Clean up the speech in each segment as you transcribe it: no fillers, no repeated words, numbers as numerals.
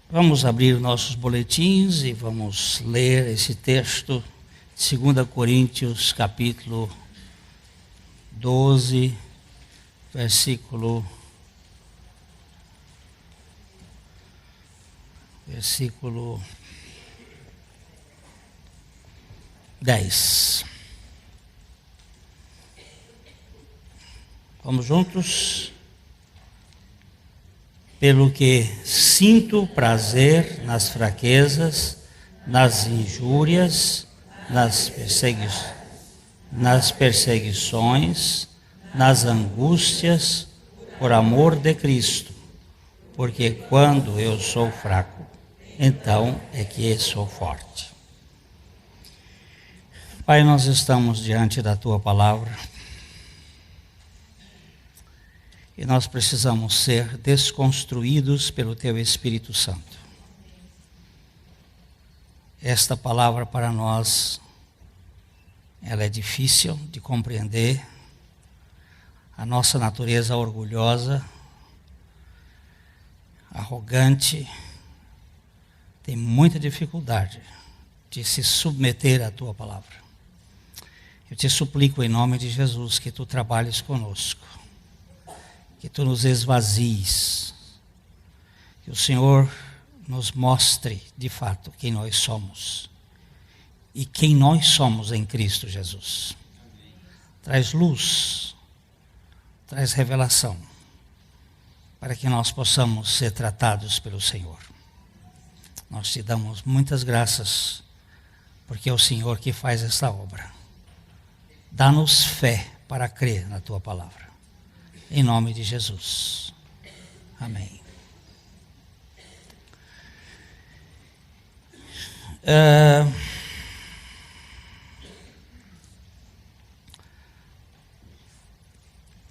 Vamos abrir nossos boletins e vamos ler esse texto, 2 Coríntios, capítulo 12, versículo 10. Vamos juntos? Pelo que sinto prazer nas fraquezas, nas injúrias, nas perseguições, nas angústias, por amor de Cristo. Porque quando eu sou fraco, então é que sou forte. Pai, nós estamos diante da Tua palavra. E nós precisamos ser desconstruídos pelo Teu Espírito Santo. Esta palavra para nós, ela é difícil de compreender. A nossa natureza orgulhosa, arrogante, tem muita dificuldade de se submeter à Tua palavra. Eu te suplico em nome de Jesus que Tu trabalhes conosco. Que Tu nos esvazies, que o Senhor nos mostre de fato quem nós somos e quem nós somos em Cristo Jesus. Traz luz, traz revelação, para que nós possamos ser tratados pelo Senhor. Nós Te damos muitas graças, porque é o Senhor que faz esta obra. Dá-nos fé para crer na Tua palavra. Em nome de Jesus. Amém.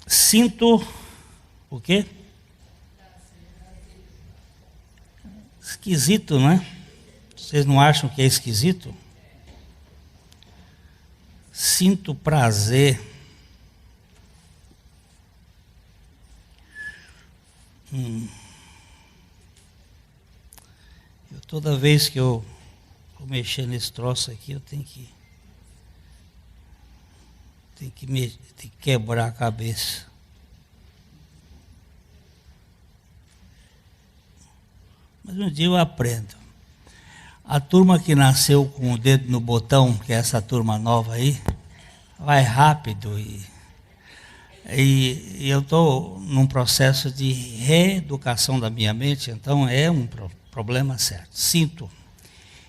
Sinto o quê? Esquisito, não é? Vocês não acham que é esquisito? Sinto prazer. Toda vez que eu vou mexer nesse troço aqui, eu tenho que quebrar a cabeça. Mas um dia eu aprendo. A turma que nasceu com o dedo no botão, que é essa turma nova aí, vai rápido e eu estou num processo de reeducação da minha mente, então é um problema certo.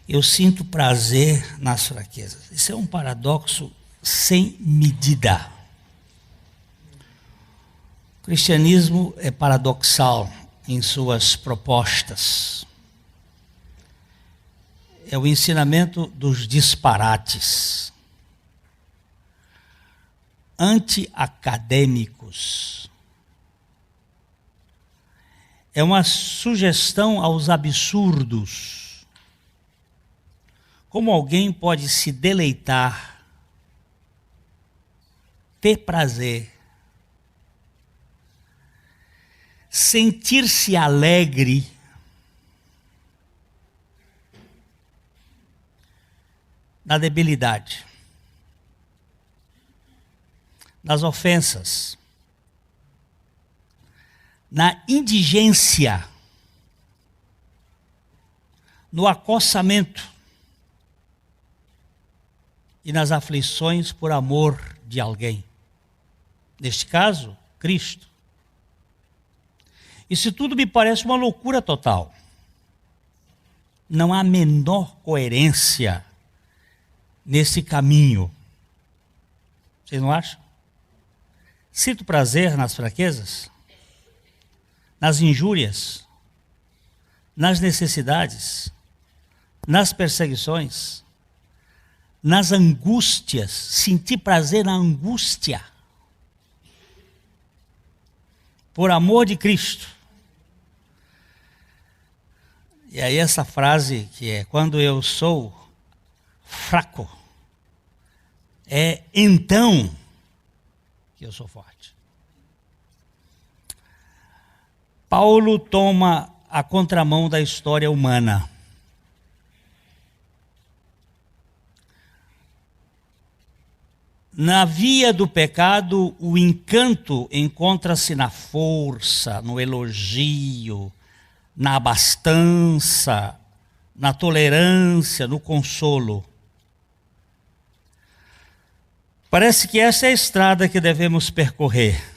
Eu sinto prazer nas fraquezas. Isso é um paradoxo sem medida. O cristianismo é paradoxal em suas propostas. É o ensinamento dos disparates. Anti-acadêmicos. É uma sugestão aos absurdos. Como alguém pode se deleitar, ter prazer, sentir-se alegre, na debilidade, nas ofensas, na indigência, no acossamento e nas aflições por amor de alguém. Neste caso, Cristo. Isso tudo me parece uma loucura total. Não há a menor coerência nesse caminho. Vocês não acham? Sinto prazer nas fraquezas, nas injúrias, nas necessidades, nas perseguições, nas angústias. Sentir prazer na angústia. Por amor de Cristo. E aí essa frase que é, quando eu sou fraco, é então que eu sou forte. Paulo toma a contramão da história humana. Na via do pecado, o encanto encontra-se na força, no elogio, na abastança, na tolerância, no consolo. Parece que essa é a estrada que devemos percorrer.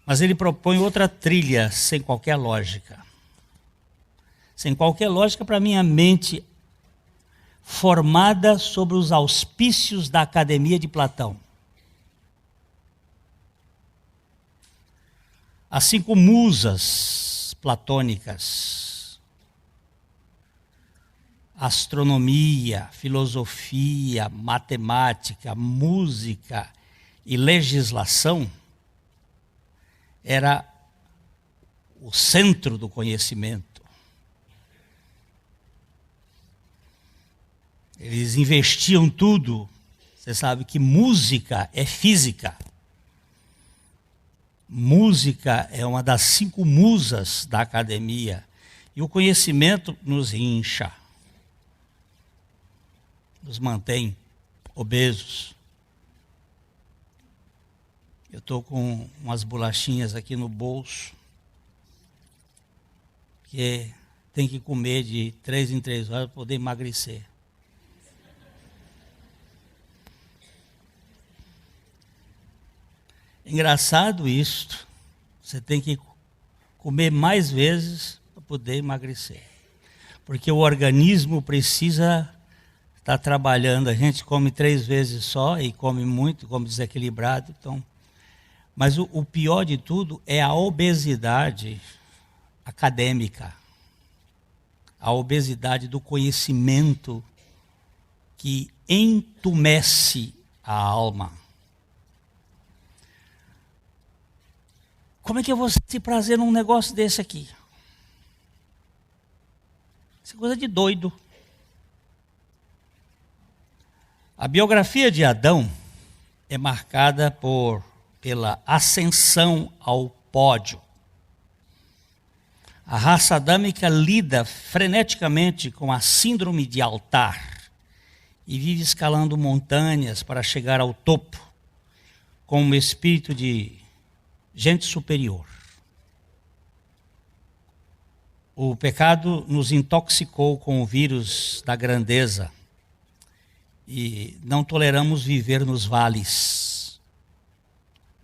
Mas ele propõe outra trilha sem qualquer lógica. Sem qualquer lógica para minha mente formada sobre os auspícios da Academia de Platão. As 5 musas platônicas: astronomia, filosofia, matemática, música e legislação, era o centro do conhecimento. Eles investiam tudo. Você sabe que música é física. Música é uma das 5 musas da academia. E o conhecimento nos incha, nos mantém obesos. Eu estou com umas bolachinhas aqui no bolso, que tem que comer de 3 em 3 horas para poder emagrecer. Engraçado isso. Você tem que comer mais vezes para poder emagrecer. Porque o organismo precisa estar trabalhando. A gente come 3 vezes só e come muito, come desequilibrado. Então, mas o pior de tudo é a obesidade acadêmica. A obesidade do conhecimento que entumece a alma. Como é que eu vou sentir prazer num negócio desse aqui? Isso é coisa de doido. A biografia de Adão é marcada pela ascensão ao pódio. A raça adâmica lida freneticamente com a síndrome de altar e vive escalando montanhas para chegar ao topo, com um espírito de gente superior. O pecado nos intoxicou com o vírus da grandeza e não toleramos viver nos vales.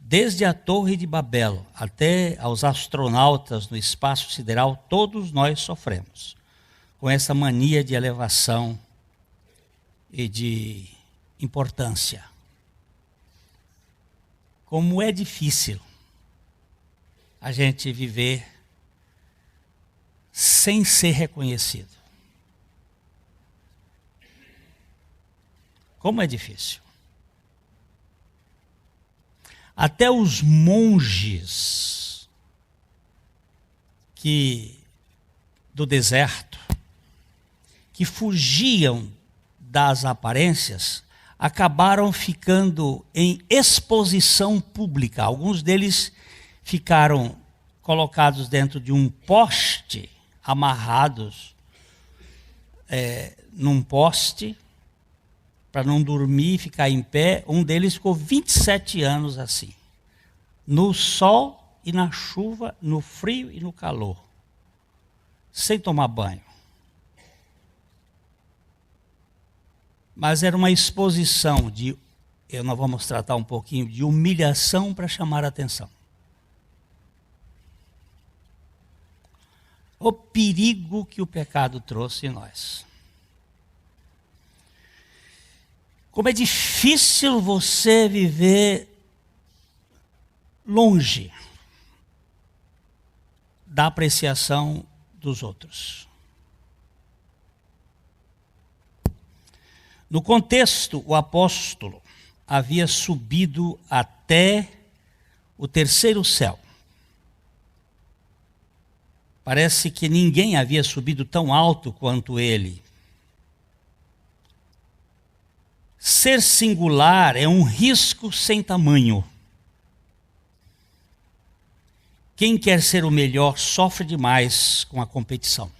Desde a Torre de Babel até aos astronautas no espaço sideral, todos nós sofremos com essa mania de elevação e de importância. Como é difícil a gente viver sem ser reconhecido. Como é difícil. Até os monges do deserto, que fugiam das aparências, acabaram ficando em exposição pública. Alguns deles ficaram colocados dentro de um poste, amarrados num poste, para não dormir, ficar em pé. Um deles ficou 27 anos assim, no sol e na chuva, no frio e no calor, sem tomar banho. Mas era uma exposição nós vamos tratar um pouquinho de humilhação para chamar a atenção. O perigo que o pecado trouxe em nós. Como é difícil você viver longe da apreciação dos outros. No contexto, o apóstolo havia subido até o 3º céu. Parece que ninguém havia subido tão alto quanto ele. Ser singular é um risco sem tamanho. Quem quer ser o melhor sofre demais com a competição.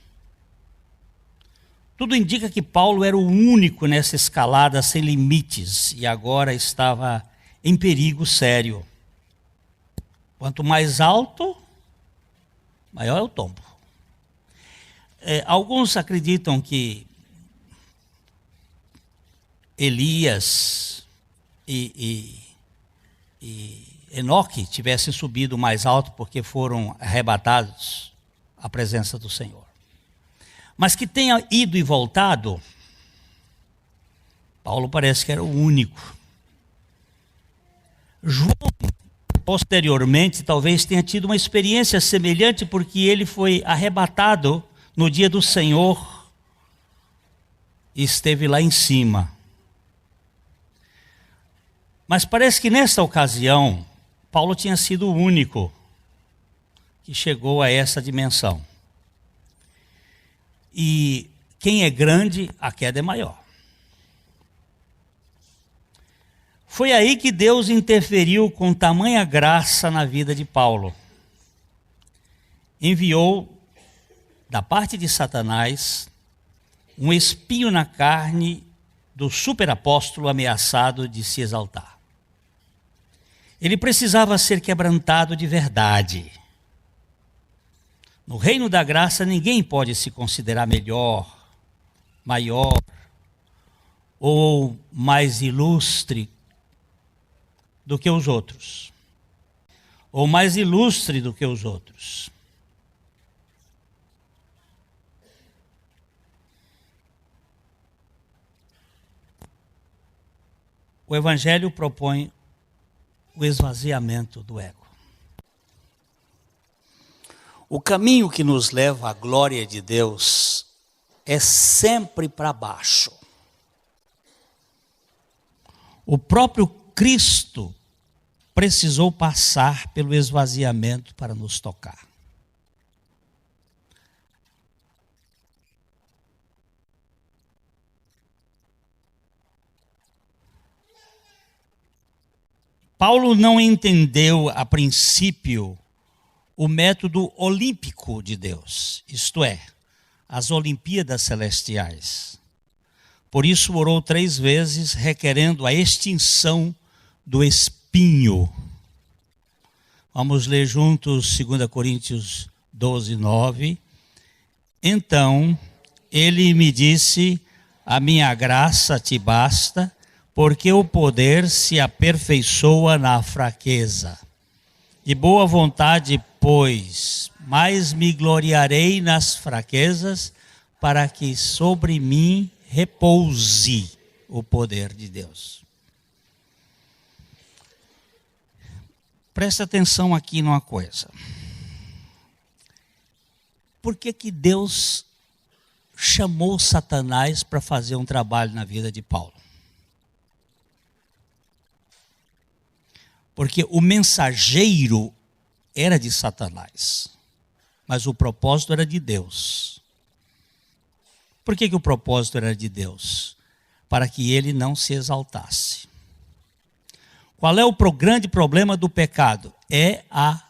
Tudo indica que Paulo era o único nessa escalada sem limites e agora estava em perigo sério. Quanto mais alto, maior é o tombo. Alguns acreditam que Elias e Enoque tivessem subido mais alto porque foram arrebatados à presença do Senhor. Mas que tenha ido e voltado, Paulo parece que era o único. João, posteriormente, talvez tenha tido uma experiência semelhante porque ele foi arrebatado no dia do Senhor e esteve lá em cima. Mas parece que nesta ocasião, Paulo tinha sido o único que chegou a essa dimensão. E quem é grande, a queda é maior. Foi aí que Deus interferiu com tamanha graça na vida de Paulo. Enviou, da parte de Satanás, um espinho na carne do superapóstolo ameaçado de se exaltar. Ele precisava ser quebrantado de verdade. No reino da graça, ninguém pode se considerar melhor, maior ou mais ilustre do que os outros, ou mais ilustre do que os outros. O Evangelho propõe o esvaziamento do ego. O caminho que nos leva à glória de Deus é sempre para baixo. O próprio Cristo precisou passar pelo esvaziamento para nos tocar. Paulo não entendeu a princípio o método olímpico de Deus, isto é, as Olimpíadas Celestiais. Por isso orou 3 vezes, requerendo a extinção do espinho. Vamos ler juntos 2 Coríntios 12, 9. Então, ele me disse, a minha graça te basta, porque o poder se aperfeiçoa na fraqueza. De boa vontade, pois, mais me gloriarei nas fraquezas, para que sobre mim repouse o poder de Deus. Presta atenção aqui numa coisa. Por que Deus chamou Satanás para fazer um trabalho na vida de Paulo? Porque o mensageiro era de Satanás, mas o propósito era de Deus. Por que o propósito era de Deus? Para que ele não se exaltasse. Qual é o grande problema do pecado? É a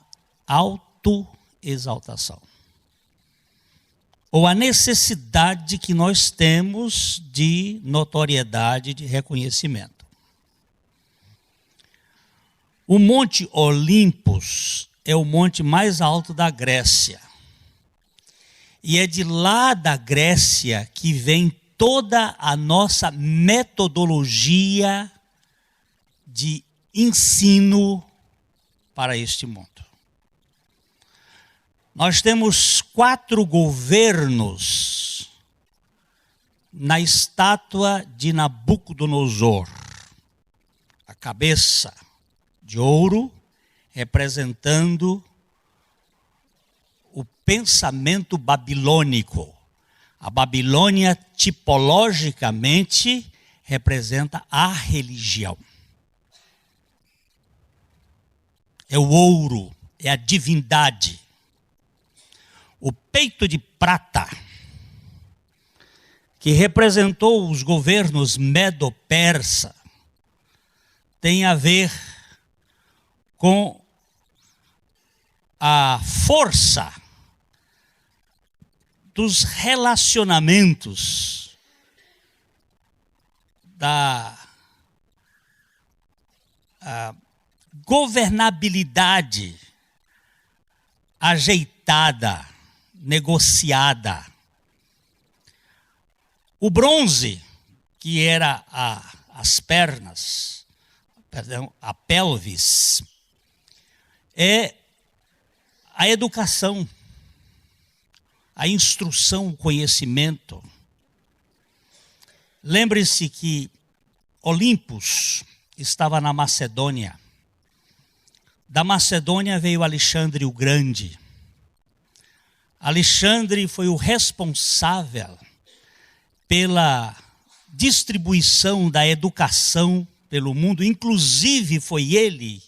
autoexaltação. Ou a necessidade que nós temos de notoriedade, de reconhecimento. O Monte Olimpos é o monte mais alto da Grécia. E é de lá da Grécia que vem toda a nossa metodologia de ensino para este mundo. Nós temos 4 governos na estátua de Nabucodonosor. A cabeça de ouro, representando o pensamento babilônico. A Babilônia, tipologicamente, representa a religião. É o ouro, é a divindade. O peito de prata, que representou os governos medo-persa, tem a ver com a força dos relacionamentos, da governabilidade ajeitada, negociada. O bronze, que era as pernas, a pelvis, é a educação, a instrução, o conhecimento. Lembre-se que Olimpos estava na Macedônia. Da Macedônia veio Alexandre o Grande. Alexandre foi o responsável pela distribuição da educação pelo mundo, inclusive foi ele,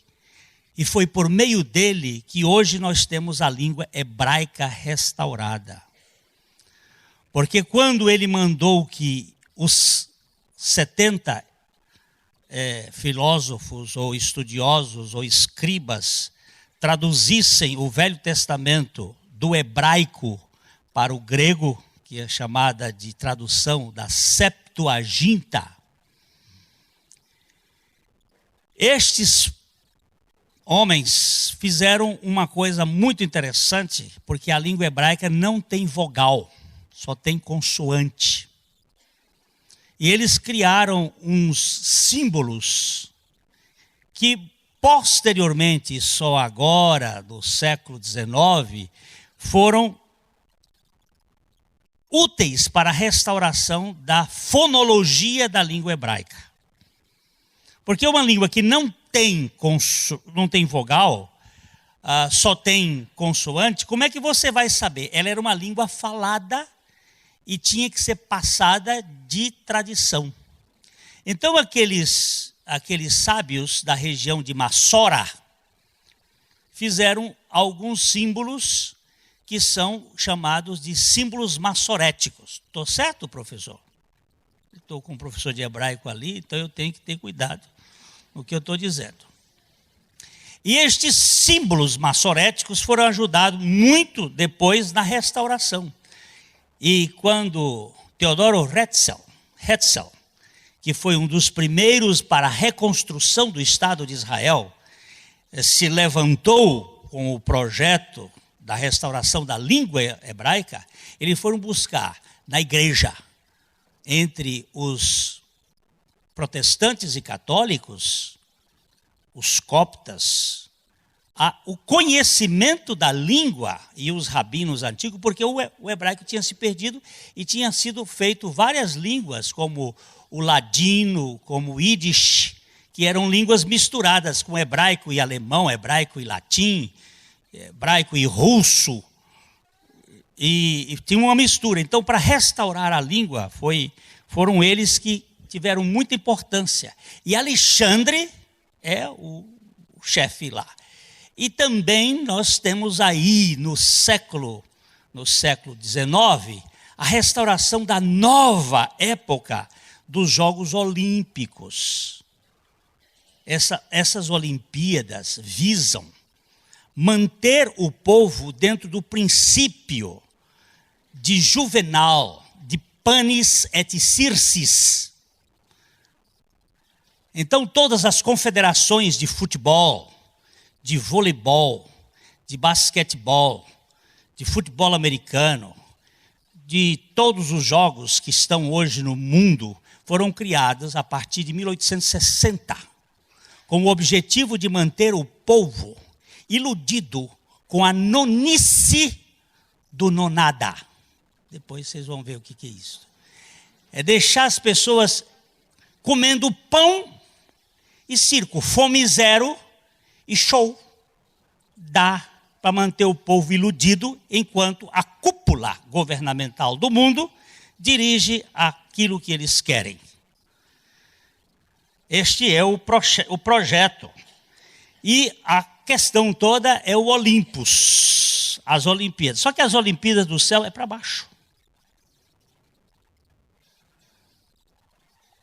e foi por meio dele que hoje nós temos a língua hebraica restaurada. Porque quando ele mandou que os 70 filósofos ou estudiosos ou escribas traduzissem o Velho Testamento do hebraico para o grego, que é chamada de tradução da Septuaginta, estes homens fizeram uma coisa muito interessante, porque a língua hebraica não tem vogal, só tem consoante. E eles criaram uns símbolos que posteriormente, só agora, do século XIX, foram úteis para a restauração da fonologia da língua hebraica. Porque uma língua que não tem vogal, só tem consoante, como é que você vai saber? Ela era uma língua falada e tinha que ser passada de tradição. Então aqueles sábios da região de Massora fizeram alguns símbolos que são chamados de símbolos massoréticos. Estou certo, professor? Estou com um professor de hebraico ali, então eu tenho que ter cuidado no que eu estou dizendo. E estes símbolos massoréticos foram ajudados muito depois na restauração. E quando Teodoro Herzl, que foi um dos primeiros para a reconstrução do Estado de Israel, se levantou com o projeto da restauração da língua hebraica, eles foram buscar na igreja, entre os protestantes e católicos, os coptas, o conhecimento da língua e os rabinos antigos, porque o hebraico tinha se perdido e tinha sido feito várias línguas, como o ladino, como o Yiddish, que eram línguas misturadas com hebraico e alemão, hebraico e latim, hebraico e russo, e tinha uma mistura. Então, para restaurar a língua, foram eles que tiveram muita importância. E Alexandre é o chefe lá. E também nós temos aí no século XIX a restauração da nova época dos Jogos Olímpicos. Essas Olimpíadas visam manter o povo dentro do princípio de Juvenal, de panis et circis. Então todas as confederações de futebol, de voleibol, de basquetebol, de futebol americano, de todos os jogos que estão hoje no mundo, foram criados a partir de 1860, com o objetivo de manter o povo iludido com a nonice do nonada. Depois vocês vão ver o que é isso. É deixar as pessoas comendo pão e circo, fome zero e show. Dá para manter o povo iludido, enquanto a cúpula governamental do mundo dirige aquilo que eles querem. Este é o projeto. E a questão toda é o Olimpos, as Olimpíadas. Só que as Olimpíadas do céu é para baixo.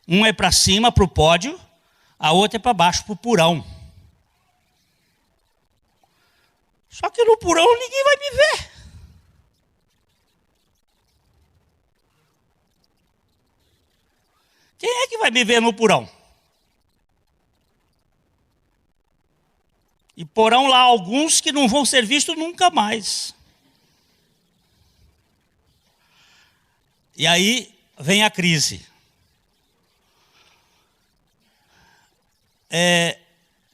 Um é para cima, para o pódio, a outra é para baixo, para o porão. Só que no porão ninguém vai me ver. Quem é que vai me ver no porão? E porão lá alguns que não vão ser vistos nunca mais. E aí vem a crise.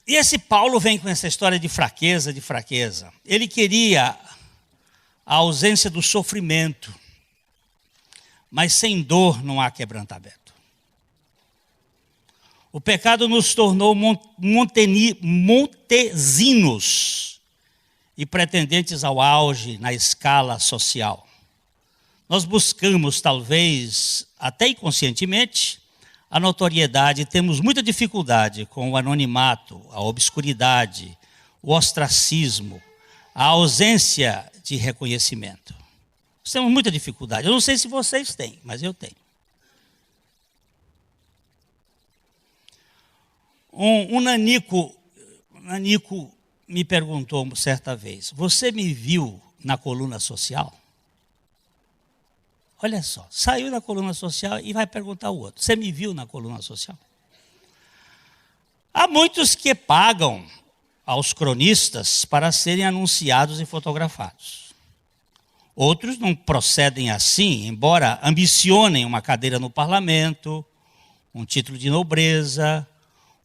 E esse Paulo vem com essa história de fraqueza, de fraqueza. Ele queria a ausência do sofrimento, mas sem dor não há quebrantamento. O pecado nos tornou montesinos e pretendentes ao auge na escala social. Nós buscamos, talvez até inconscientemente, a notoriedade, temos muita dificuldade com o anonimato, a obscuridade, o ostracismo, a ausência de reconhecimento. Nós temos muita dificuldade. Eu não sei se vocês têm, mas eu tenho. Um nanico me perguntou certa vez: você me viu na coluna social? Olha só, saiu da coluna social e vai perguntar ao outro: você me viu na coluna social? Há muitos que pagam aos cronistas para serem anunciados e fotografados. Outros não procedem assim, embora ambicionem uma cadeira no parlamento, um título de nobreza,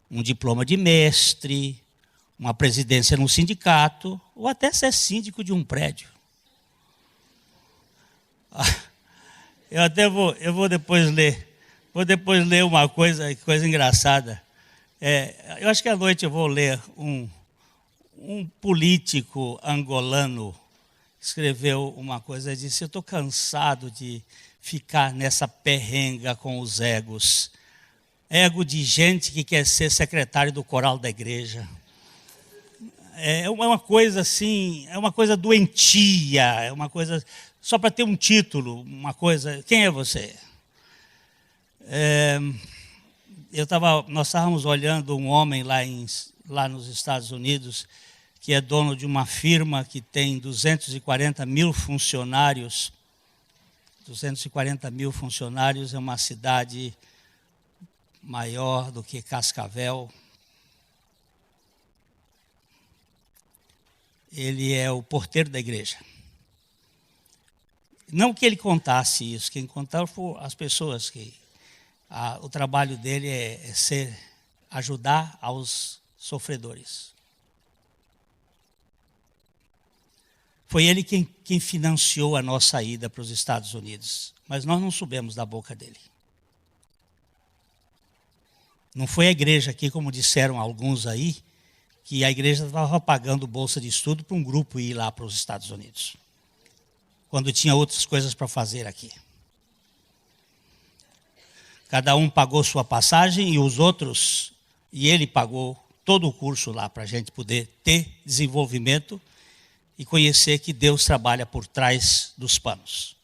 um diploma de mestre, uma presidência num sindicato, ou até ser síndico de um prédio. Eu vou depois ler uma coisa engraçada. Eu acho que à noite eu vou ler um político angolano escreveu uma coisa, disse: eu estou cansado de ficar nessa perrenga com os egos. Ego de gente que quer ser secretário do coral da igreja. É uma coisa assim, é uma coisa doentia, é uma coisa só para ter um título, uma coisa. Quem é você? Nós estávamos olhando um homem lá nos Estados Unidos, que é dono de uma firma que tem 240 mil funcionários. 240 mil funcionários, é uma cidade maior do que Cascavel. Ele é o porteiro da igreja. Não que ele contasse isso, quem contava foram as pessoas que o trabalho dele é ajudar aos sofredores. Foi ele quem financiou a nossa ida para os Estados Unidos, mas nós não soubemos da boca dele. Não foi a igreja aqui, como disseram alguns aí, que a igreja estava pagando bolsa de estudo para um grupo ir lá para os Estados Unidos, quando tinha outras coisas para fazer aqui. Cada um pagou sua passagem e ele pagou todo o curso lá para a gente poder ter desenvolvimento e conhecer que Deus trabalha por trás dos panos.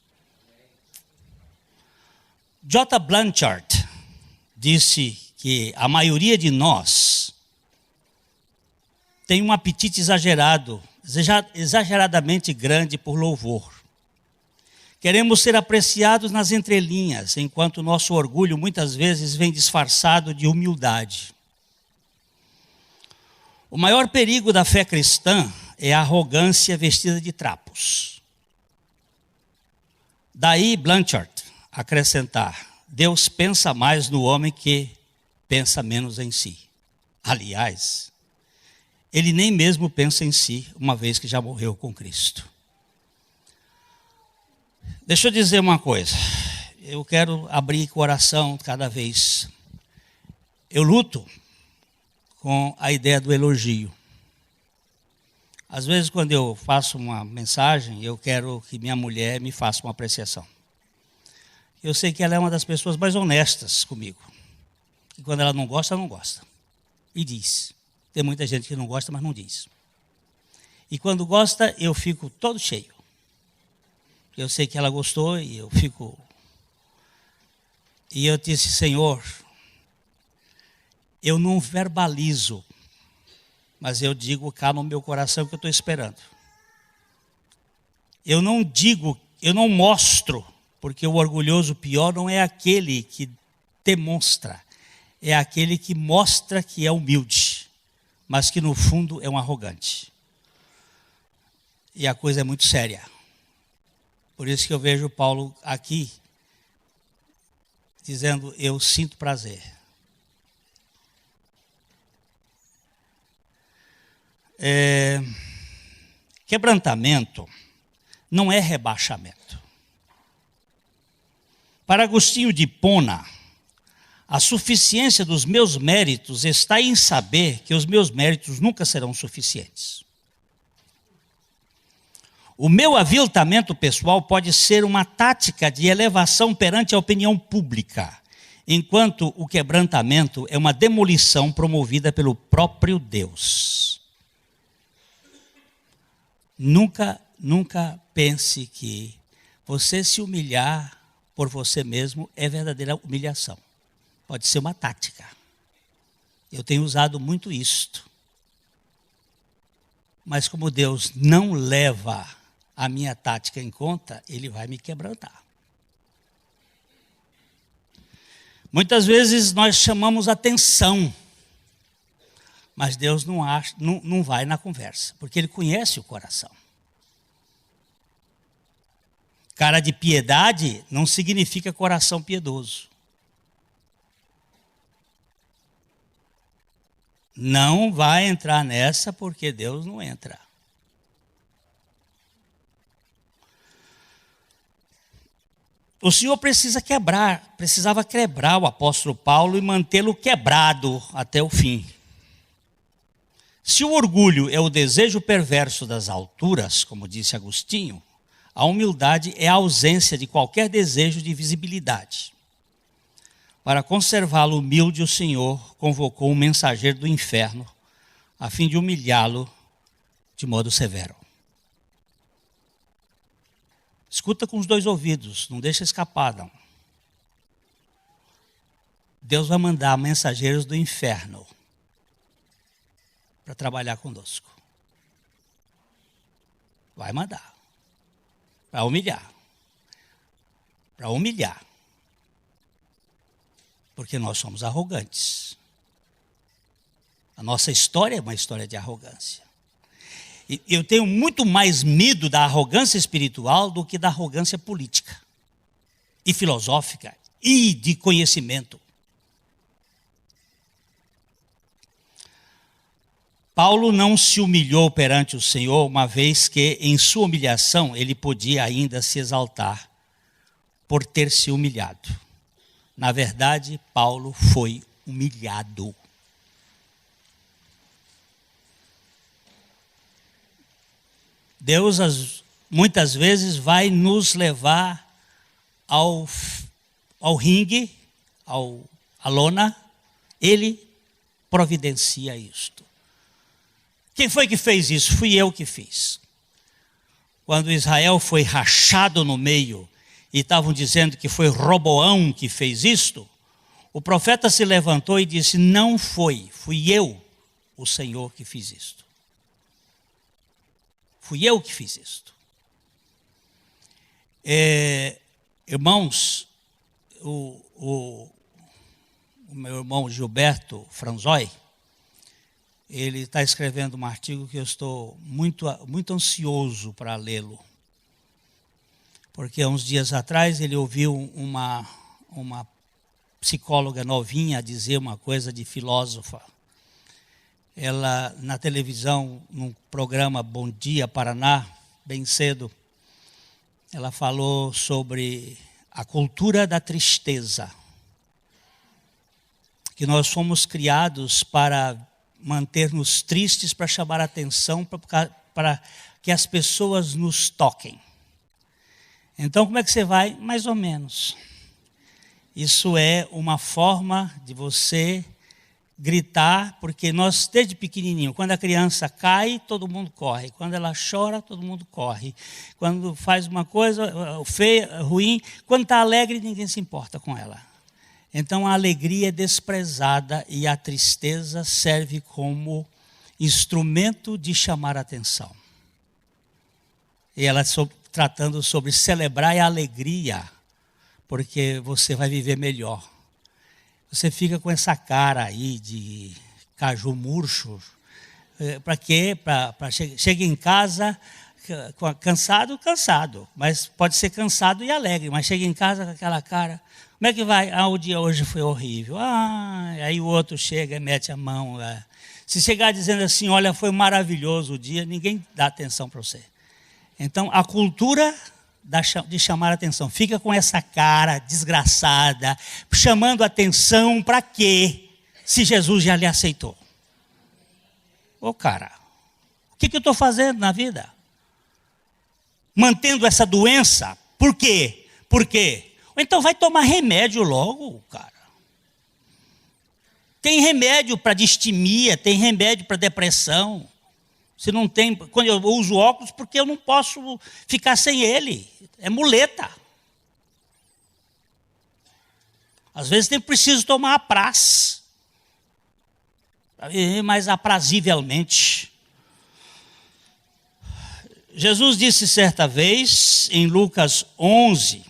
J. Blanchard disse que a maioria de nós tem um apetite exageradamente grande por louvor. Queremos ser apreciados nas entrelinhas, enquanto nosso orgulho muitas vezes vem disfarçado de humildade. O maior perigo da fé cristã é a arrogância vestida de trapos. Daí Blanchard acrescentar: Deus pensa mais no homem que pensa menos em si. Aliás, ele nem mesmo pensa em si, uma vez que já morreu com Cristo. Deixa eu dizer uma coisa. Eu quero abrir coração cada vez. Eu luto com a ideia do elogio. Às vezes, quando eu faço uma mensagem, eu quero que minha mulher me faça uma apreciação. Eu sei que ela é uma das pessoas mais honestas comigo. E quando ela não gosta, não gosta. E diz. Tem muita gente que não gosta, mas não diz. E quando gosta, eu fico todo cheio. Eu sei que ela gostou e eu fico... E eu disse: Senhor, eu não verbalizo, mas eu digo cá no meu coração que eu estou esperando. Eu não digo, eu não mostro, porque o orgulhoso pior não é aquele que demonstra, é aquele que mostra que é humilde, mas que no fundo é um arrogante. E a coisa é muito séria. Por isso que eu vejo Paulo aqui, dizendo, eu sinto prazer. Quebrantamento não é rebaixamento. Para Agostinho de Hipona, a suficiência dos meus méritos está em saber que os meus méritos nunca serão suficientes. O meu aviltamento pessoal pode ser uma tática de elevação perante a opinião pública, enquanto o quebrantamento é uma demolição promovida pelo próprio Deus. Nunca pense que você se humilhar por você mesmo é verdadeira humilhação. Pode ser uma tática. Eu tenho usado muito isto. Mas como Deus não leva a minha tática em conta, Ele vai me quebrantar. Muitas vezes nós chamamos atenção, mas Deus não vai na conversa, porque Ele conhece o coração. Cara de piedade não significa coração piedoso. Não vai entrar nessa, porque Deus não entra. O Senhor precisava quebrar o apóstolo Paulo e mantê-lo quebrado até o fim. Se o orgulho é o desejo perverso das alturas, como disse Agostinho, a humildade é a ausência de qualquer desejo de visibilidade. Para conservá-lo humilde, o Senhor convocou um mensageiro do inferno, a fim de humilhá-lo de modo severo. Escuta com os dois ouvidos, não deixa escapar, não. Deus vai mandar mensageiros do inferno para trabalhar conosco. Vai mandar. Para humilhar. Para humilhar. Porque nós somos arrogantes. A nossa história é uma história de arrogância. E eu tenho muito mais medo da arrogância espiritual do que da arrogância política e filosófica e de conhecimento. Paulo não se humilhou perante o Senhor, uma vez que em sua humilhação ele podia ainda se exaltar por ter se humilhado. Na verdade, Paulo foi humilhado. Deus muitas vezes vai nos levar ao ringue, à lona. Ele providencia isto. Quem foi que fez isso? Fui eu que fiz. Quando Israel foi rachado no meio e estavam dizendo que foi Roboão que fez isto, o profeta se levantou e disse, não fui eu, o Senhor, que fiz isto. Fui eu que fiz isto. Irmãos, o meu irmão Gilberto Franzói, ele está escrevendo um artigo que eu estou muito ansioso para lê-lo. Porque há uns dias atrás ele ouviu uma psicóloga novinha dizer uma coisa de filósofa. Ela, na televisão, num programa Bom Dia Paraná, bem cedo, ela falou sobre a cultura da tristeza. Que nós fomos criados para manter-nos tristes, para chamar a atenção, para que as pessoas nos toquem. Então, como é que você vai? Mais ou menos. Isso é uma forma de você gritar, porque nós, desde pequenininho, quando a criança cai, todo mundo corre. Quando ela chora, todo mundo corre. Quando faz uma coisa feia, ruim, quando está alegre, ninguém se importa com ela. Então, a alegria é desprezada e a tristeza serve como instrumento de chamar a atenção. E ela tratando sobre celebrar a alegria, porque você vai viver melhor. Você fica com essa cara aí de caju murcho. Para quê? Chega em casa cansado, mas pode ser cansado e alegre, mas chega em casa com aquela cara, como é que vai? O dia hoje foi horrível. Aí o outro chega e mete a mão. Se chegar dizendo assim, olha, foi maravilhoso o dia, ninguém dá atenção para você. Então, a cultura de chamar a atenção, fica com essa cara desgraçada, chamando atenção para quê? Se Jesus já lhe aceitou. Cara, o que eu estou fazendo na vida? Mantendo essa doença? Por quê? Por quê? Ou então vai tomar remédio logo, cara. Tem remédio para distimia, tem remédio para depressão. Se não tem, quando eu uso óculos, porque eu não posso ficar sem ele. É muleta. Às vezes nem preciso tomar apraz. Para viver mais aprazivelmente. Jesus disse certa vez, em Lucas 11,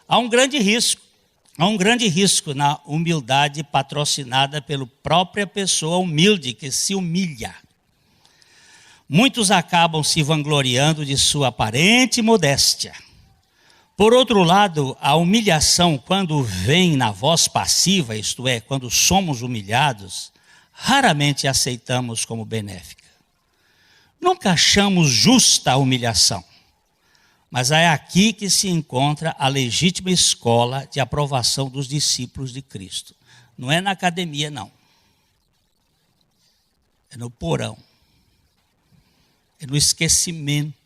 há um grande risco na humildade patrocinada pela própria pessoa humilde, que se humilha. Muitos acabam se vangloriando de sua aparente modéstia. Por outro lado, a humilhação, quando vem na voz passiva, isto é, quando somos humilhados, raramente aceitamos como benéfica. Nunca achamos justa a humilhação, mas é aqui que se encontra a legítima escola de aprovação dos discípulos de Cristo. Não é na academia, não. É no porão. É no esquecimento.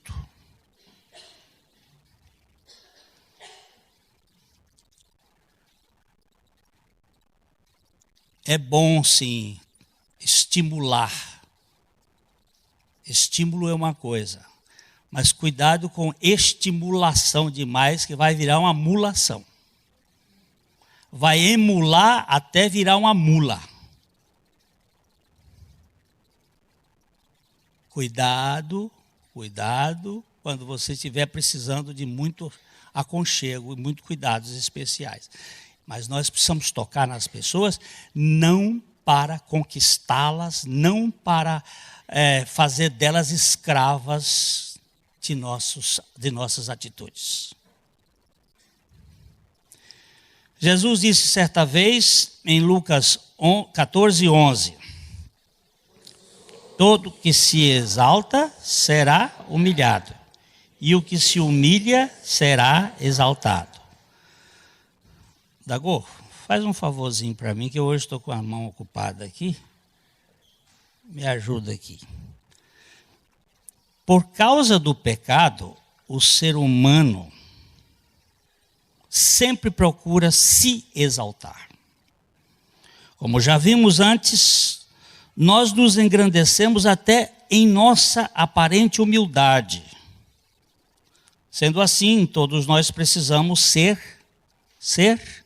É bom, sim, estimular. Estímulo é uma coisa, mas cuidado com estimulação demais, que vai virar uma mulação. Vai emular até virar uma mula. Cuidado quando você estiver precisando de muito aconchego e muito cuidados especiais. Mas nós precisamos tocar nas pessoas, não para conquistá-las, não para fazer delas escravas de nossas atitudes. Jesus disse certa vez, em Lucas 14:11, todo que se exalta será humilhado, e o que se humilha será exaltado. Dagô, faz um favorzinho para mim, que eu hoje estou com a mão ocupada aqui. Me ajuda aqui. Por causa do pecado, o ser humano sempre procura se exaltar. Como já vimos antes, nós nos engrandecemos até em nossa aparente humildade. Sendo assim, todos nós precisamos ser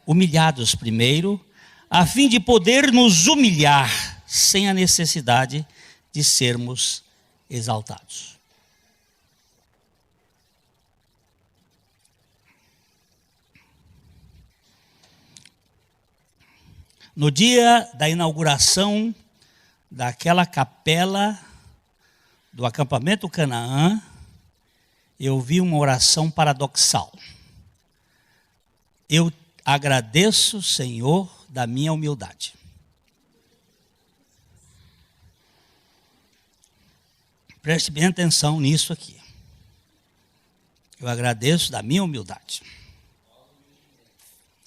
humilhados primeiro, a fim de poder nos humilhar sem a necessidade de sermos exaltados. No dia da inauguração daquela capela do acampamento Canaã, eu vi uma oração paradoxal. Eu agradeço, Senhor, da minha humildade. Preste bem atenção nisso aqui. Eu agradeço da minha humildade.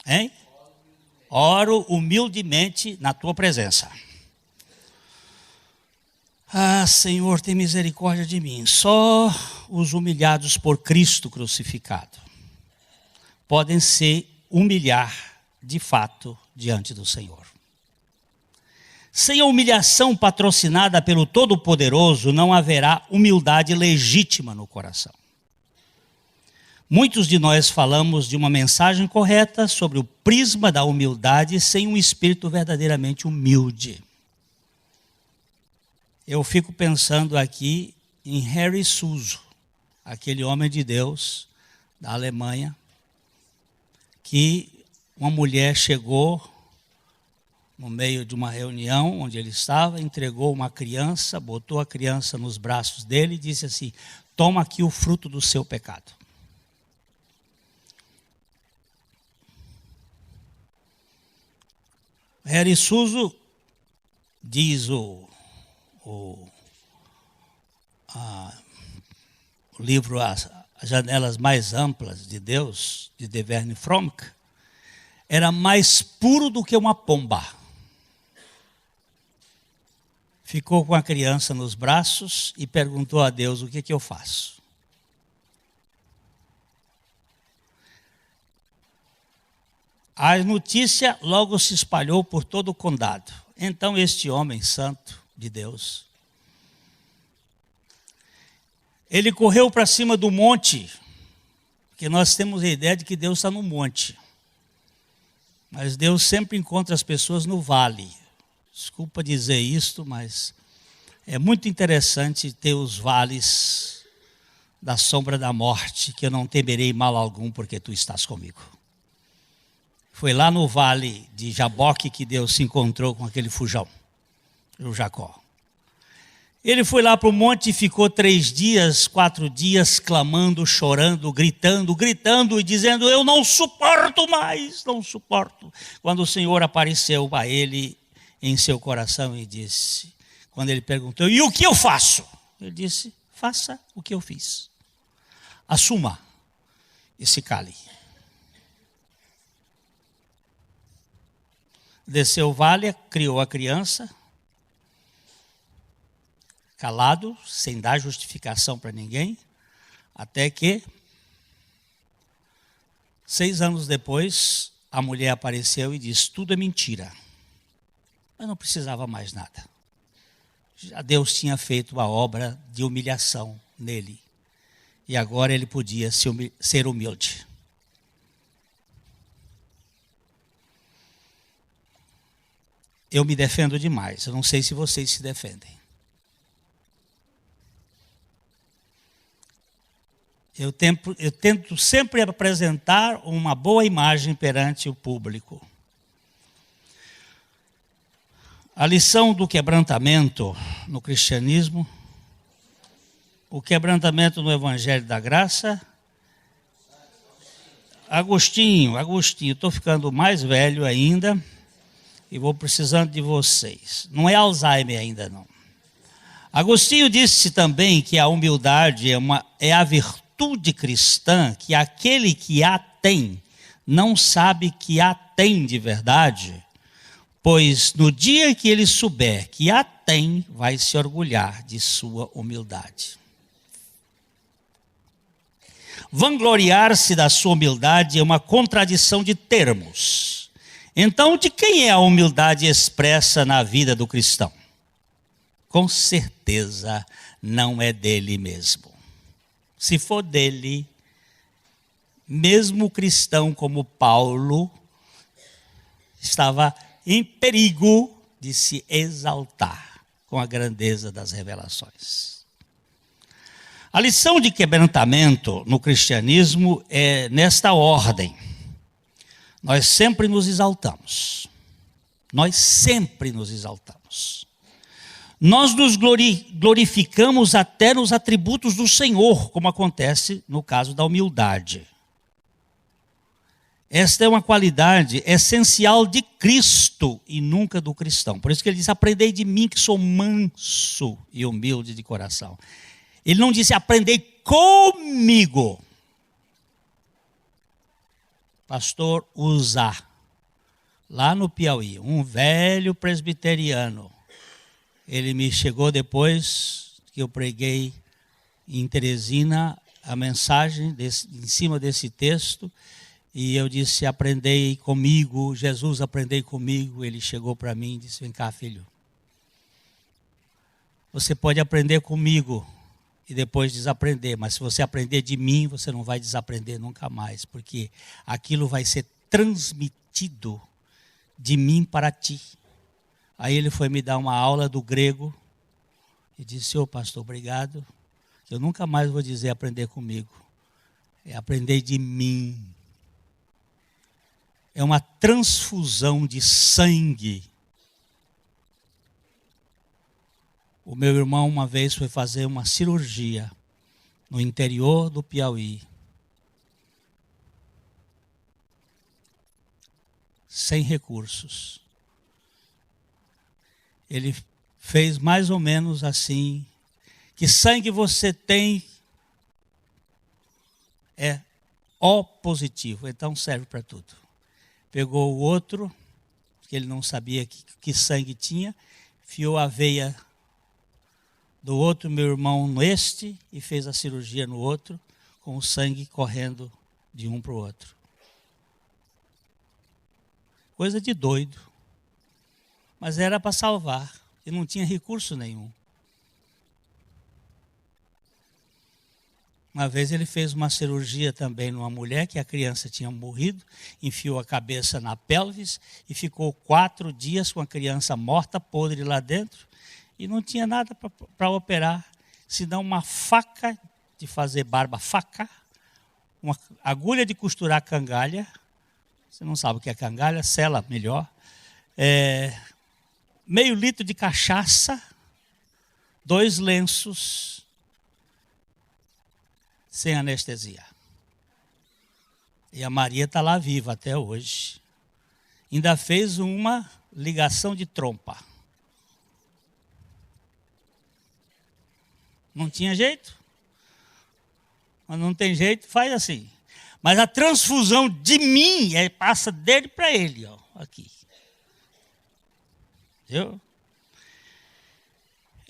Hein? Oro humildemente na tua presença. Senhor, tem misericórdia de mim. Só os humilhados por Cristo crucificado podem se humilhar de fato diante do Senhor. Sem a humilhação patrocinada pelo Todo-Poderoso, não haverá humildade legítima no coração. Muitos de nós falamos de uma mensagem correta sobre o prisma da humildade sem um espírito verdadeiramente humilde. Eu fico pensando aqui em Harry Suso, aquele homem de Deus da Alemanha, que uma mulher chegou no meio de uma reunião onde ele estava, entregou uma criança, botou a criança nos braços dele e disse assim: toma aqui o fruto do seu pecado. Harry Suso, diz o livro As Janelas Mais Amplas de Deus, de Deverne Fromk, era mais puro do que uma pomba. Ficou com a criança nos braços e perguntou a Deus: o que eu faço? A notícia logo se espalhou por todo o condado. Então este homem santo de Deus, ele correu para cima do monte, porque nós temos a ideia de que Deus está no monte. Mas Deus sempre encontra as pessoas no vale. Desculpa dizer isto, mas é muito interessante ter os vales da sombra da morte, que eu não temerei mal algum, porque tu estás comigo. Foi lá no vale de Jaboque que Deus se encontrou com aquele fujão, o Jacó. Ele foi lá para o monte e ficou 3 dias, 4 dias, clamando, chorando, gritando e dizendo: eu não suporto mais, não suporto. Quando o Senhor apareceu a ele em seu coração e disse, quando ele perguntou: e o que eu faço? Ele disse: faça o que eu fiz. Assuma e se cale. Desceu o vale, criou a criança, calado, sem dar justificação para ninguém, até que 6 anos depois, a mulher apareceu e disse: tudo é mentira. Mas não precisava mais nada. Já Deus tinha feito uma obra de humilhação nele. E agora ele podia ser humilde. Eu me defendo demais, eu não sei se vocês se defendem. Eu tento sempre apresentar uma boa imagem perante o público. A lição do quebrantamento no cristianismo, o quebrantamento no Evangelho da Graça. Agostinho, estou ficando mais velho ainda e vou precisando de vocês. Não é Alzheimer ainda não. Agostinho disse também que a humildade é a virtude cristã, que aquele que a tem não sabe que a tem de verdade, pois no dia que ele souber que a tem, vai se orgulhar de sua humildade. Vangloriar-se da sua humildade é uma contradição de termos. Então, de quem é a humildade expressa na vida do cristão? Com certeza não é dele mesmo. Se for dele, mesmo cristão como Paulo estava em perigo de se exaltar com a grandeza das revelações. A lição de quebrantamento no cristianismo é nesta ordem. Nós sempre nos exaltamos. Nós sempre nos exaltamos. Nós nos glorificamos até nos atributos do Senhor, como acontece no caso da humildade. Esta é uma qualidade essencial de Cristo e nunca do cristão. Por isso que ele diz: aprendei de mim que sou manso e humilde de coração. Ele não disse: aprendei comigo. Pastor Uzá, lá no Piauí, um velho presbiteriano, ele me chegou depois que eu preguei em Teresina a mensagem em cima desse texto, e eu disse: aprendei comigo, Jesus, aprendei comigo. Ele chegou para mim e disse: vem cá, filho, você pode aprender comigo e depois desaprender, mas se você aprender de mim, você não vai desaprender nunca mais, porque aquilo vai ser transmitido de mim para ti. Aí ele foi me dar uma aula do grego e disse: ô pastor, obrigado, que eu nunca mais vou dizer aprender comigo. É aprender de mim. É uma transfusão de sangue. O meu irmão uma vez foi fazer uma cirurgia no interior do Piauí. Sem recursos. Ele fez mais ou menos assim: que sangue você tem? É O positivo, então serve para tudo. Pegou o outro, que ele não sabia que sangue tinha, enfiou a veia do outro meu irmão neste e fez a cirurgia no outro, com o sangue correndo de um para o outro. Coisa de doido. Mas era para salvar, e não tinha recurso nenhum. Uma vez ele fez uma cirurgia também numa mulher, que a criança tinha morrido, enfiou a cabeça na pelvis e ficou 4 dias com a criança morta, podre lá dentro, e não tinha nada para operar, senão uma faca de fazer barba, faca, uma agulha de costurar cangalha, você não sabe o que é cangalha, sela melhor, meio litro de cachaça, 2 lenços, sem anestesia. E a Maria está lá viva até hoje. Ainda fez uma ligação de trompa. Não tinha jeito? Mas não tem jeito, faz assim. Mas a transfusão de mim passa dele para ele, ó, aqui. Entendeu?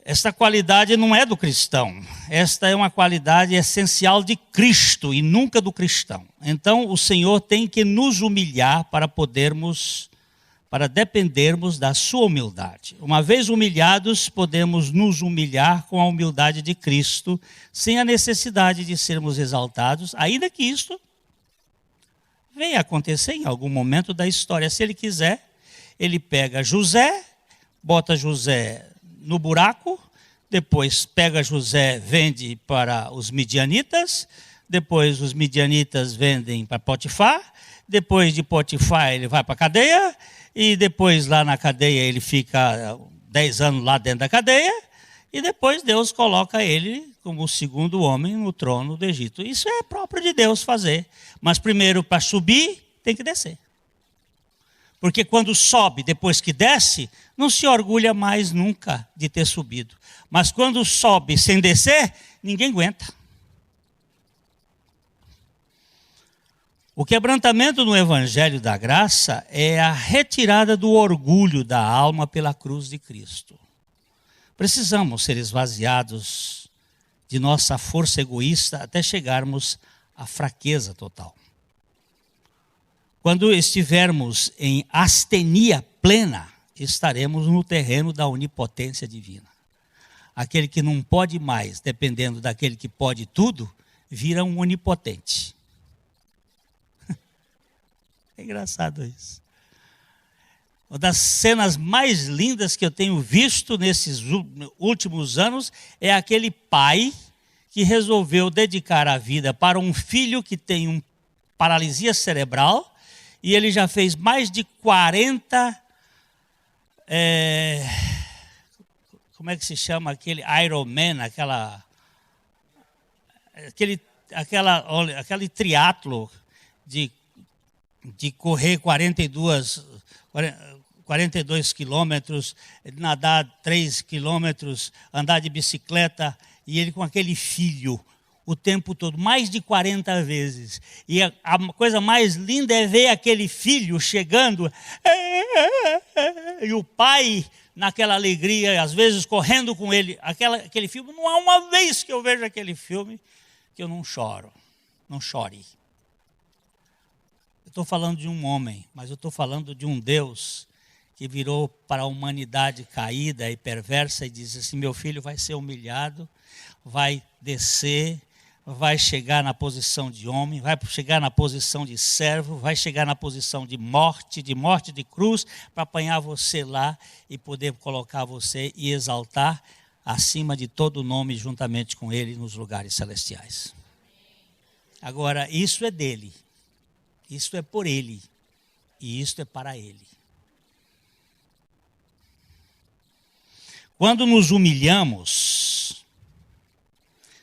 Esta qualidade não é do cristão. Esta é uma qualidade essencial de Cristo e nunca do cristão. Então, o Senhor tem que nos humilhar para dependermos da sua humildade. Uma vez humilhados, podemos nos humilhar com a humildade de Cristo, sem a necessidade de sermos exaltados, ainda que isto venha acontecer em algum momento da história. Se ele quiser, ele pega José, bota José no buraco, depois pega José, vende para os midianitas, depois os midianitas vendem para Potifar, depois de Potifar ele vai para a cadeia, e depois lá na cadeia ele fica 10 anos lá dentro da cadeia, e depois Deus coloca ele como o segundo homem no trono do Egito. Isso é próprio de Deus fazer, mas primeiro para subir tem que descer. Porque quando sobe, depois que desce, não se orgulha mais nunca de ter subido. Mas quando sobe sem descer, ninguém aguenta. O quebrantamento no Evangelho da Graça é a retirada do orgulho da alma pela cruz de Cristo. Precisamos ser esvaziados de nossa força egoísta até chegarmos à fraqueza total. Quando estivermos em astenia plena, estaremos no terreno da onipotência divina. Aquele que não pode mais, dependendo daquele que pode tudo, vira um onipotente. É engraçado isso. Uma das cenas mais lindas que eu tenho visto nesses últimos anos é aquele pai que resolveu dedicar a vida para um filho que tem uma paralisia cerebral, e ele já fez mais de 40, como é que se chama aquele Ironman, aquele triatlo de correr 42 quilômetros, nadar 3 quilômetros, andar de bicicleta, e ele com aquele filho o tempo todo, mais de 40 vezes. E a coisa mais linda é ver aquele filho chegando, e o pai naquela alegria, às vezes correndo com ele. Aquele filme, não há uma vez que eu vejo aquele filme que eu não choro, não chore. Eu estou falando de um homem, mas eu estou falando de um Deus que virou para a humanidade caída e perversa e diz assim: meu filho vai ser humilhado, vai descer, vai chegar na posição de homem, vai chegar na posição de servo, vai chegar na posição de morte de cruz, para apanhar você lá e poder colocar você e exaltar acima de todo nome, juntamente com Ele nos lugares celestiais. Agora, isso é dele, isso é por Ele, e isso é para Ele. Quando nos humilhamos,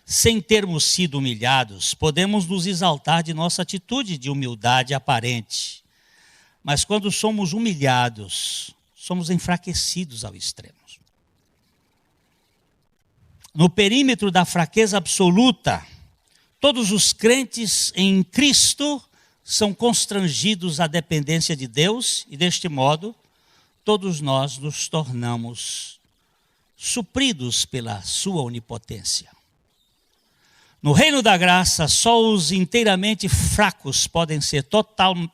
sem termos sido humilhados, podemos nos exaltar de nossa atitude de humildade aparente. Mas quando somos humilhados, somos enfraquecidos ao extremo. No perímetro da fraqueza absoluta, todos os crentes em Cristo são constrangidos à dependência de Deus e, deste modo, todos nós nos tornamos supridos pela sua onipotência. No reino da graça, só os inteiramente fracos podem ser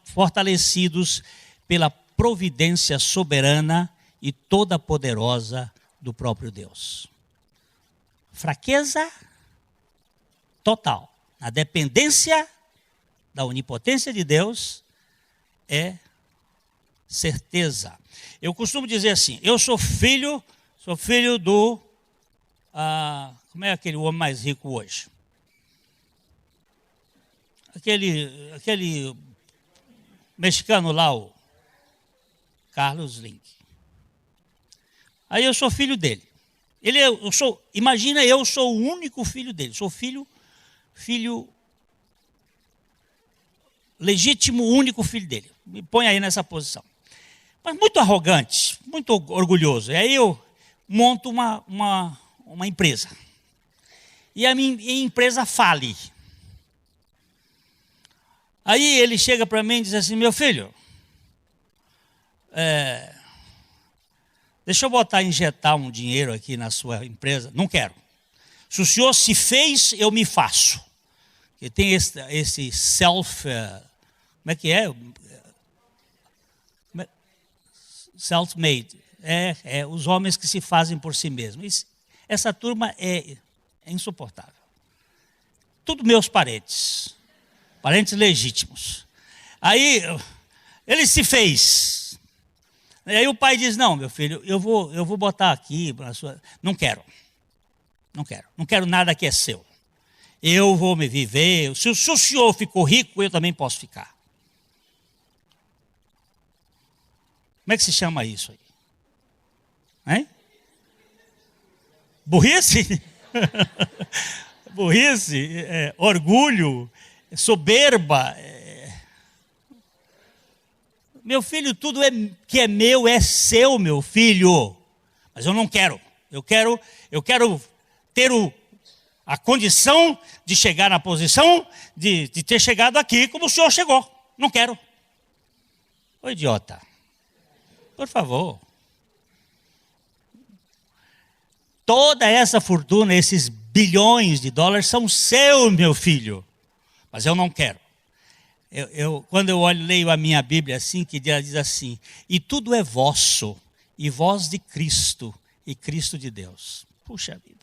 fortalecidos pela providência soberana e toda poderosa do próprio Deus. Fraqueza total, a dependência da onipotência de Deus é certeza. Eu costumo dizer assim, eu sou filho do, como é aquele homem mais rico hoje? Aquele mexicano lá, o Carlos Link. Aí eu sou filho dele. Imagina, eu sou o único filho dele. Sou filho legítimo, único filho dele. Me põe aí nessa posição. Mas muito arrogante, muito orgulhoso. E aí eu monto uma empresa. E a minha empresa fale. Aí ele chega para mim e diz assim, meu filho, deixa eu injetar um dinheiro aqui na sua empresa. Não quero. Se o senhor se fez, eu me faço. E tem esse como é que é? Self-made. Os homens que se fazem por si mesmos. Essa turma é insuportável. Tudo meus parentes legítimos. Aí ele se fez. E aí o pai diz, não, meu filho, eu vou botar aqui para sua. Não quero nada que é seu. Eu vou me viver. Se o senhor ficou rico, eu também posso ficar. Como é que se chama isso aí? Hein? Burrice? Burrice, orgulho, soberba. Meu filho, tudo que é meu é seu, meu filho. Mas eu não quero. Eu quero ter a condição de chegar na posição de ter chegado aqui como o senhor chegou. Não quero. Ô idiota. Por favor. Toda essa fortuna, esses bilhões de dólares são seus, meu filho. Mas eu não quero. Quando eu leio a minha Bíblia assim, que ela diz assim, e tudo é vosso, e vós de Cristo, e Cristo de Deus. Puxa vida.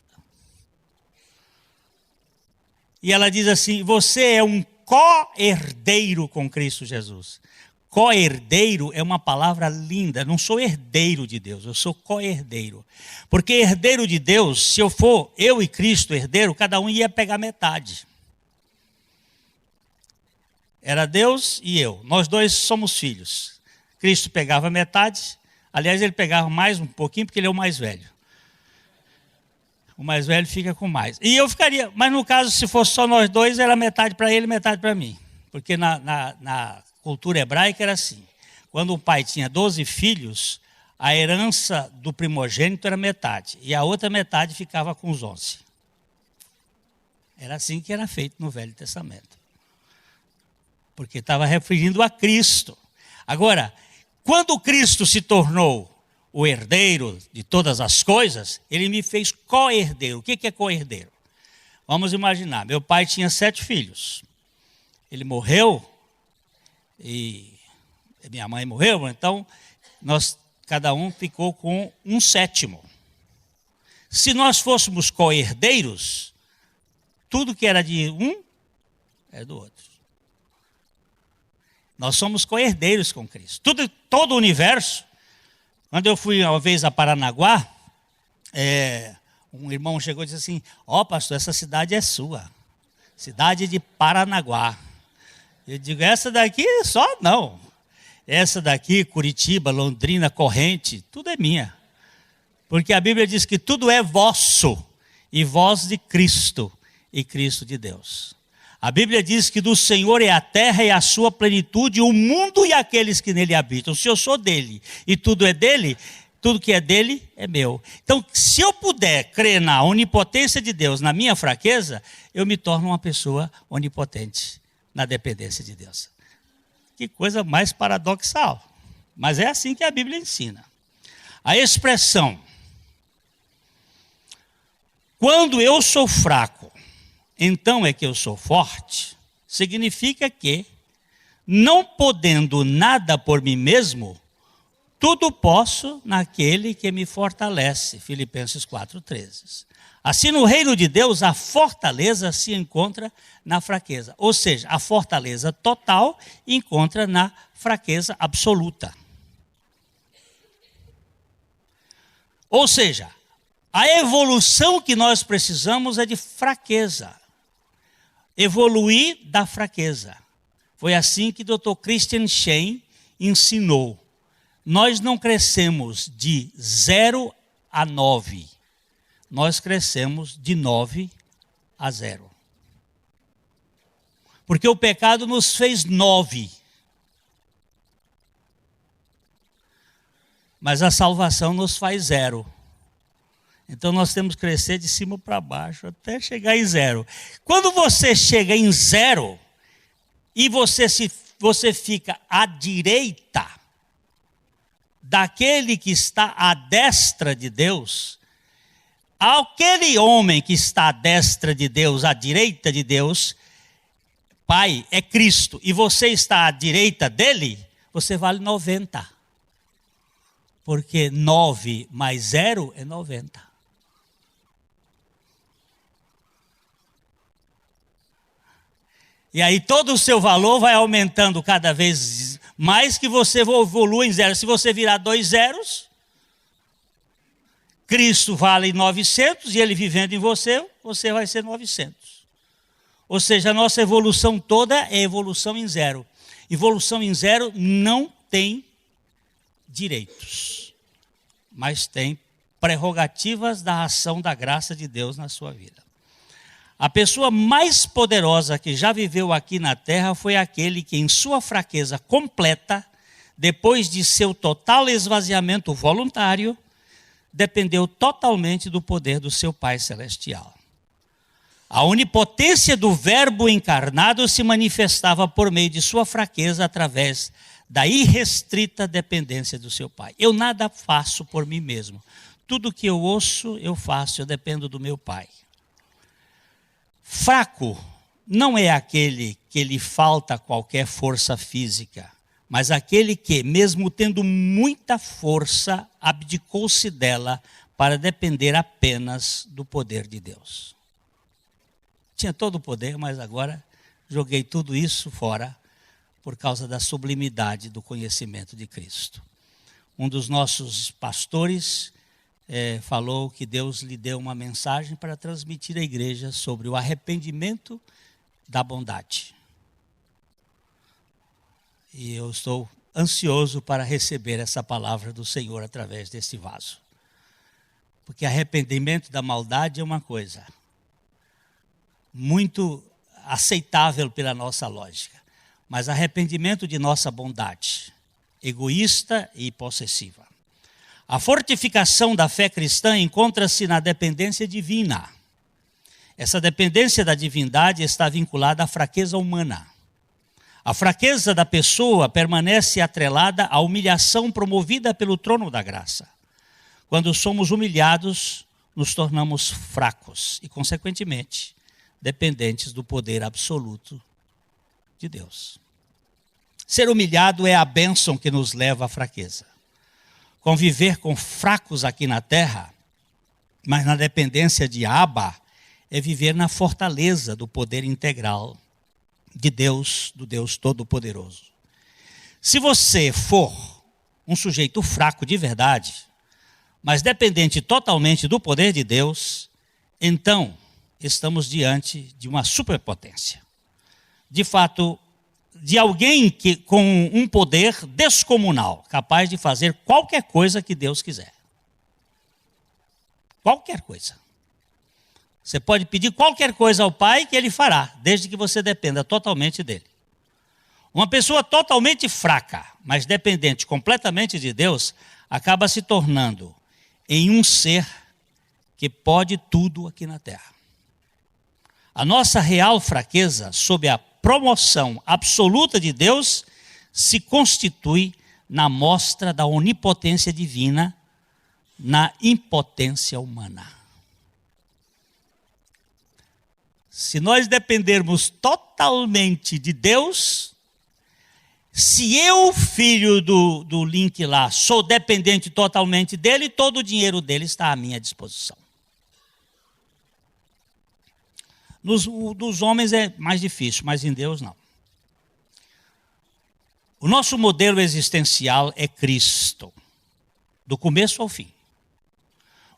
E ela diz assim, você é um co-herdeiro com Cristo Jesus. Co-herdeiro é uma palavra linda, não sou herdeiro de Deus, eu sou co-herdeiro. Porque herdeiro de Deus, se eu for eu e Cristo herdeiro, cada um ia pegar metade. Era Deus e eu, nós dois somos filhos. Cristo pegava metade, aliás ele pegava mais um pouquinho porque ele é o mais velho. O mais velho fica com mais. E eu ficaria, mas no caso se fosse só nós dois, era metade para ele, metade para mim. Porque na cultura hebraica era assim, quando o pai tinha 12 filhos, a herança do primogênito era metade, e a outra metade ficava com os 11. Era assim que era feito no Velho Testamento. Porque estava referindo a Cristo. Agora, quando Cristo se tornou o herdeiro de todas as coisas, ele me fez co-herdeiro. O que é co-herdeiro? Vamos imaginar, meu pai tinha 7 filhos. Ele morreu, e minha mãe morreu, então cada um ficou com 1/7. Se nós fôssemos co-herdeiros, tudo que era de um é do outro. Nós somos co-herdeiros com Cristo. Todo o universo. Quando eu fui uma vez a Paranaguá, Um irmão chegou e disse assim: ó, pastor, essa cidade é sua. Cidade de Paranaguá. Eu digo: essa daqui só não. Essa daqui, Curitiba, Londrina, Corrente, tudo é minha. Porque a Bíblia diz que tudo é vosso, e vós de Cristo, e Cristo de Deus. A Bíblia diz que do Senhor é a terra e a sua plenitude, o mundo e aqueles que nele habitam. Se eu sou dele e tudo é dele, tudo que é dele é meu. Então, se eu puder crer na onipotência de Deus, na minha fraqueza, eu me torno uma pessoa onipotente na dependência de Deus. Que coisa mais paradoxal. Mas é assim que a Bíblia ensina. A expressão, quando eu sou fraco, então é que eu sou forte, significa que, não podendo nada por mim mesmo, tudo posso naquele que me fortalece. Filipenses 4,13. Assim, no reino de Deus, a fortaleza se encontra na fraqueza. Ou seja, a fortaleza total encontra na fraqueza absoluta. Ou seja, a evolução que nós precisamos é de fraqueza. Evoluir da fraqueza. Foi assim que o Dr. Christian Shane ensinou. Nós não crescemos de 0 a 9. Nós crescemos de 9 a 0. Porque o pecado nos fez 9. Mas a salvação nos faz 0. Então nós temos que crescer de cima para baixo até chegar em 0. Quando você chega em 0 e você fica à direita daquele que está à destra de Deus, aquele homem que está à destra de Deus, à direita de Deus, Pai, é Cristo, e você está à direita dele, você vale 90. Porque 9 mais 0 é 90. E aí todo o seu valor vai aumentando cada vez mais que você evolui em 0. Se você virar 2 zeros, Cristo vale 900 e ele vivendo em você, você vai ser 900. Ou seja, a nossa evolução toda é evolução em 0. Evolução em 0 não tem direitos, mas tem prerrogativas da ação da graça de Deus na sua vida. A pessoa mais poderosa que já viveu aqui na terra foi aquele que, em sua fraqueza completa, depois de seu total esvaziamento voluntário, dependeu totalmente do poder do seu Pai Celestial. A onipotência do Verbo encarnado se manifestava por meio de sua fraqueza através da irrestrita dependência do seu Pai. Eu nada faço por mim mesmo. Tudo que eu ouço, eu faço, eu dependo do meu Pai. Fraco não é aquele que lhe falta qualquer força física, mas aquele que, mesmo tendo muita força, abdicou-se dela para depender apenas do poder de Deus. Tinha todo o poder, mas agora joguei tudo isso fora por causa da sublimidade do conhecimento de Cristo. Um dos nossos pastores falou que Deus lhe deu uma mensagem para transmitir à igreja sobre o arrependimento da bondade. E eu estou ansioso para receber essa palavra do Senhor através desse vaso. Porque arrependimento da maldade é uma coisa muito aceitável pela nossa lógica. Mas arrependimento de nossa bondade, egoísta e possessiva. A fortificação da fé cristã encontra-se na dependência divina. Essa dependência da divindade está vinculada à fraqueza humana. A fraqueza da pessoa permanece atrelada à humilhação promovida pelo trono da graça. Quando somos humilhados, nos tornamos fracos e, consequentemente, dependentes do poder absoluto de Deus. Ser humilhado é a bênção que nos leva à fraqueza. Conviver com fracos aqui na terra, mas na dependência de Abba, é viver na fortaleza do poder integral de Deus, do Deus Todo-Poderoso. Se você for um sujeito fraco de verdade, mas dependente totalmente do poder de Deus, então estamos diante de uma superpotência. De fato, de alguém com um poder descomunal, capaz de fazer qualquer coisa que Deus quiser. Qualquer coisa. Você pode pedir qualquer coisa ao Pai que Ele fará, desde que você dependa totalmente dEle. Uma pessoa totalmente fraca, mas dependente completamente de Deus, acaba se tornando em um ser que pode tudo aqui na terra. A nossa real fraqueza, sob a promoção absoluta de Deus, se constitui na mostra da onipotência divina, na impotência humana. Se nós dependermos totalmente de Deus, se eu, filho do link lá, sou dependente totalmente dele, todo o dinheiro dele está à minha disposição. Dos homens é mais difícil, mas em Deus não. O nosso modelo existencial é Cristo, do começo ao fim.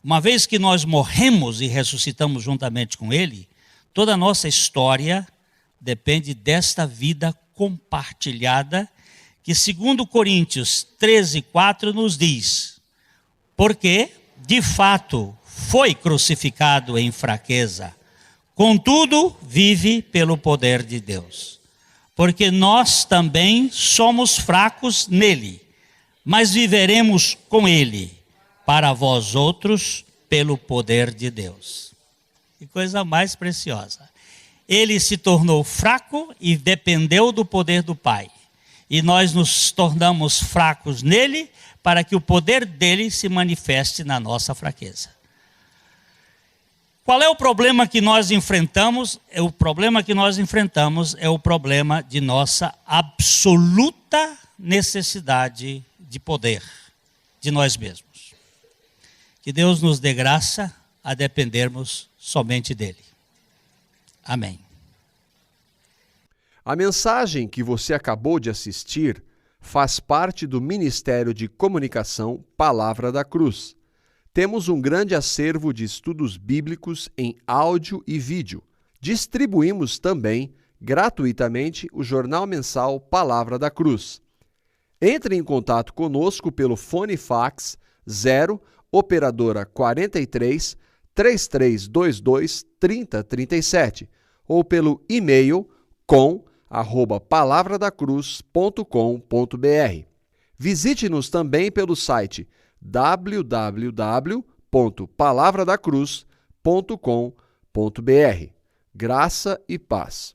Uma vez que nós morremos e ressuscitamos juntamente com Ele, toda a nossa história depende desta vida compartilhada, que segundo Coríntios 13:4 nos diz, porque, de fato, foi crucificado em fraqueza, contudo, vive pelo poder de Deus. Porque nós também somos fracos nele, mas viveremos com ele, para vós outros, pelo poder de Deus. Que coisa mais preciosa. Ele se tornou fraco e dependeu do poder do Pai. E nós nos tornamos fracos nele, para que o poder dele se manifeste na nossa fraqueza. Qual é o problema que nós enfrentamos? O problema que nós enfrentamos é o problema de nossa absoluta necessidade de poder de nós mesmos. Que Deus nos dê graça a dependermos somente dele. Amém. A mensagem que você acabou de assistir faz parte do Ministério de Comunicação Palavra da Cruz. Temos um grande acervo de estudos bíblicos em áudio e vídeo. Distribuímos também, gratuitamente, o jornal mensal Palavra da Cruz. Entre em contato conosco pelo fone fax 0 operadora 43 3322 3037 ou pelo e-mail com@palavradacruz.com.br. Visite-nos também pelo site www.palavradacruz.com.br. Graça e paz.